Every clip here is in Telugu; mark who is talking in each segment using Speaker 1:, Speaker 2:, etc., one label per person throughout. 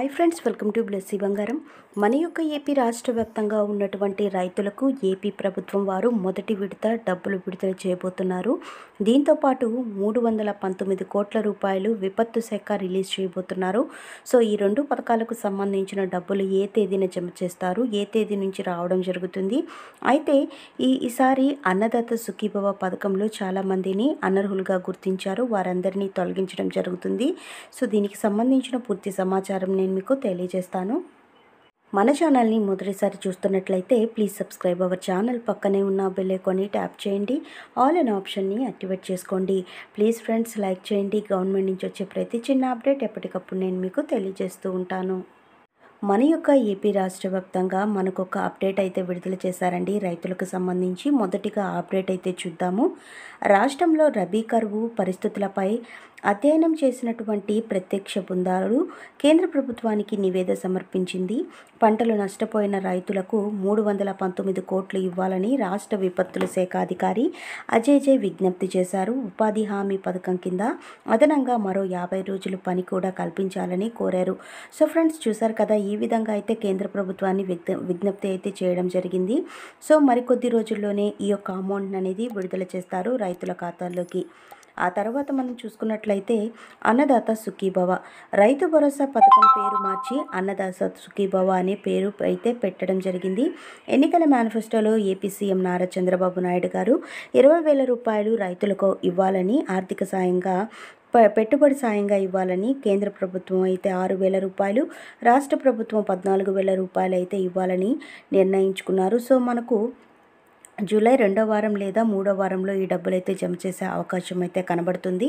Speaker 1: Hi friends, welcome to Blessy బంగారం. మన యొక్క ఏపీ రాష్ట్ర వ్యాప్తంగా ఉన్నటువంటి రైతులకు ఏపీ ప్రభుత్వం వారు మొదటి విడత డబ్బులు విడుదల చేయబోతున్నారు. దీంతోపాటు 319 కోట్ల రూపాయలు విపత్తు శాఖ రిలీజ్ చేయబోతున్నారు. సో ఈ రెండు పథకాలకు సంబంధించిన డబ్బులు ఏ తేదీన జమ చేస్తారు, ఏ తేదీ నుంచి రావడం జరుగుతుంది. అయితే ఈసారి అన్నదాత సుఖీభవ పథకంలో చాలామందిని అనర్హులుగా గుర్తించారు. వారందరినీ తొలగించడం జరుగుతుంది. సో దీనికి సంబంధించిన పూర్తి సమాచారం నేను మీకు తెలియజేస్తాను. మన ఛానల్ని మొదటిసారి చూస్తున్నట్లయితే ప్లీజ్ సబ్స్క్రైబ్ అవర్ ఛానల్. పక్కనే ఉన్న బెల్ ఐకాన్ని ట్యాప్ చేయండి. ఆల్ అనే ఆప్షన్ని యాక్టివేట్ చేసుకోండి. ప్లీజ్ ఫ్రెండ్స్ లైక్ చేయండి. గవర్నమెంట్ నుంచి వచ్చే ప్రతి చిన్న అప్డేట్ ఎప్పటికప్పుడు నేను మీకు తెలియజేస్తూ ఉంటాను. మన యొక్క ఏపీ రాష్ట్ర వ్యాప్తంగా మనకు ఒక అప్డేట్ అయితే విడుదల చేశారండి రైతులకు సంబంధించి. మొదటిగా అప్డేట్ అయితే చూద్దాము. రాష్ట్రంలో రబీ కరువు పరిస్థితులపై అధ్యయనం చేసినటువంటి ప్రత్యక్ష బృందాలు కేంద్ర ప్రభుత్వానికి నివేదిక సమర్పించింది. పంటలు నష్టపోయిన రైతులకు 319 కోట్లు ఇవ్వాలని రాష్ట్ర విపత్తుల శాఖ అధికారి అజయ్ విజ్ఞప్తి చేశారు. ఉపాధి హామీ పథకం కింద అదనంగా మరో 50 రోజులు పని కూడా కల్పించాలని కోరారు. సో ఫ్రెండ్స్, చూసారు కదా, ఈ విధంగా అయితే కేంద్ర ప్రభుత్వాన్ని విజ్ఞప్తి అయితే చేయడం జరిగింది. సో మరికొద్ది రోజుల్లోనే ఈ యొక్క అమౌంట్ అనేది విడుదల చేస్తారు రైతుల ఖాతాల్లోకి. ఆ తర్వాత మనం చూసుకున్నట్లయితే అన్నదాత సుఖీభవ, రైతు భరోసా పథకం పేరు మార్చి అన్నదాత సుఖీభవ అనే పేరు అయితే పెట్టడం జరిగింది. ఎన్నికల మేనిఫెస్టోలో ఏపీ సీఎం నారా చంద్రబాబు నాయుడు గారు 20,000 రూపాయలు రైతులకు ఇవ్వాలని, ఆర్థిక సాయంగా పెట్టుబడి సాయంగా ఇవ్వాలని, కేంద్ర ప్రభుత్వం అయితే 6,000 రూపాయలు, రాష్ట్ర ప్రభుత్వం 14,000 రూపాయలు అయితే ఇవ్వాలని నిర్ణయించుకున్నారు. సో మనకు జూలై 2వ వారం లేదా 3వ వారంలో ఈ డబ్బులు అయితే జమ చేసే అవకాశం అయితే కనబడుతుంది.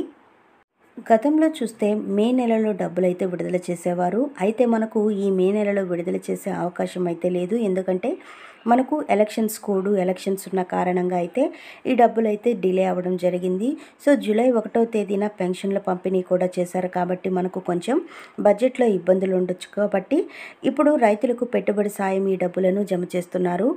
Speaker 1: గతంలో చూస్తే మే నెలలో డబ్బులు అయితే విడుదల చేసేవారు. అయితే మనకు ఈ మే నెలలో విడుదల చేసే అవకాశం అయితే లేదు. ఎందుకంటే మనకు ఎలక్షన్స్ ఉన్న కారణంగా అయితే ఈ డబ్బులు అయితే డిలే అవ్వడం జరిగింది. సో జూలై 1వ తేదీన పెన్షన్ల పంపిణీ కూడా చేశారు కాబట్టి మనకు కొంచెం బడ్జెట్లో ఇబ్బందులు ఉండొచ్చు. కాబట్టి ఇప్పుడు రైతులకు పెట్టుబడి సాయం ఈ డబ్బులను జమ చేస్తున్నారు.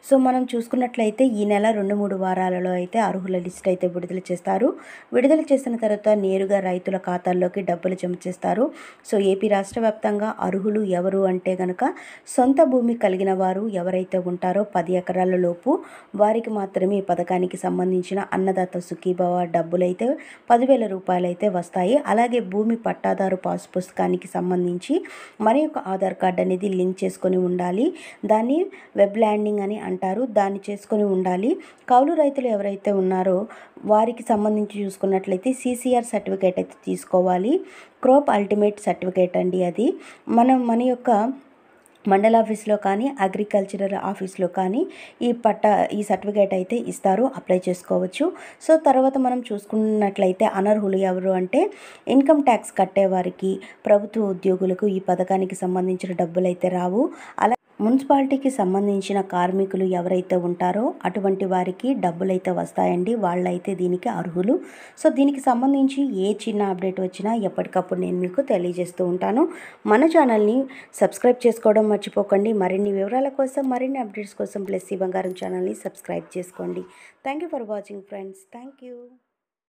Speaker 1: సో మనం చూసుకున్నట్లయితే ఈ నెల 2-3 వారాలలో అయితే అర్హుల లిస్ట్ అయితే విడుదల చేస్తారు. విడుదల చేసిన తర్వాత నేరుగా రైతుల ఖాతాల్లోకి డబ్బులు జమ చేస్తారు. సో ఏపీ రాష్ట్ర వ్యాప్తంగా అర్హులు ఎవరు అంటే గనక సొంత భూమి కలిగిన వారు ఎవరైతే ఉంటారో 10 ఎకరాల లోపు వారికి మాత్రమే ఈ పథకానికి సంబంధించిన అన్నదాత సుఖీభవ డబ్బులైతే 10,000 రూపాయలు అయితే వస్తాయి. అలాగే భూమి పట్టాదారు పాస్ పుస్తకానికి సంబంధించి మన యొక్క ఆధార్ కార్డు అనేది లింక్ చేసుకొని ఉండాలి. దాన్ని వెబ్ ల్యాండింగ్ అని అంటారు. దాన్ని చేసుకొని ఉండాలి. కౌలు రైతులు ఎవరైతే ఉన్నారో వారికి సంబంధించి చూసుకున్నట్లయితే CCR సర్టిఫికేట్ అయితే తీసుకోవాలి. క్రాప్ అల్టిమేట్ సర్టిఫికేట్ అండి అది. మన యొక్క మండల ఆఫీస్లో కానీ అగ్రికల్చరల్ ఆఫీస్లో కానీ ఈ సర్టిఫికేట్ అయితే ఇస్తారు. అప్లై చేసుకోవచ్చు. సో తర్వాత మనం చూసుకున్నట్లయితే అనర్హులు ఎవరు అంటే ఇన్కమ్ ట్యాక్స్ కట్టేవారికి, ప్రభుత్వ ఉద్యోగులకు ఈ పథకానికి సంబంధించిన డబ్బులు అయితే రావు. అలా మున్సిపాలిటీకి సంబంధించిన కార్మికులు ఎవరైతే ఉంటారో అటువంటి వారికి డబ్బులు అయితే వస్తాయండి. వాళ్ళైతే దీనికి అర్హులు. సో దీనికి సంబంధించి ఏ చిన్న అప్డేట్ వచ్చినా ఎప్పటికప్పుడు నేను మీకు తెలియజేస్తూ ఉంటాను. మన ఛానల్ని సబ్స్క్రైబ్ చేసుకోవడం మర్చిపోకండి. మరిన్ని వివరాల కోసం, మరిన్ని అప్డేట్స్ కోసం బ్లెస్సీ బంగారం ఛానల్ని సబ్స్క్రైబ్ చేసుకోండి. Thank you for watching friends. Thank you.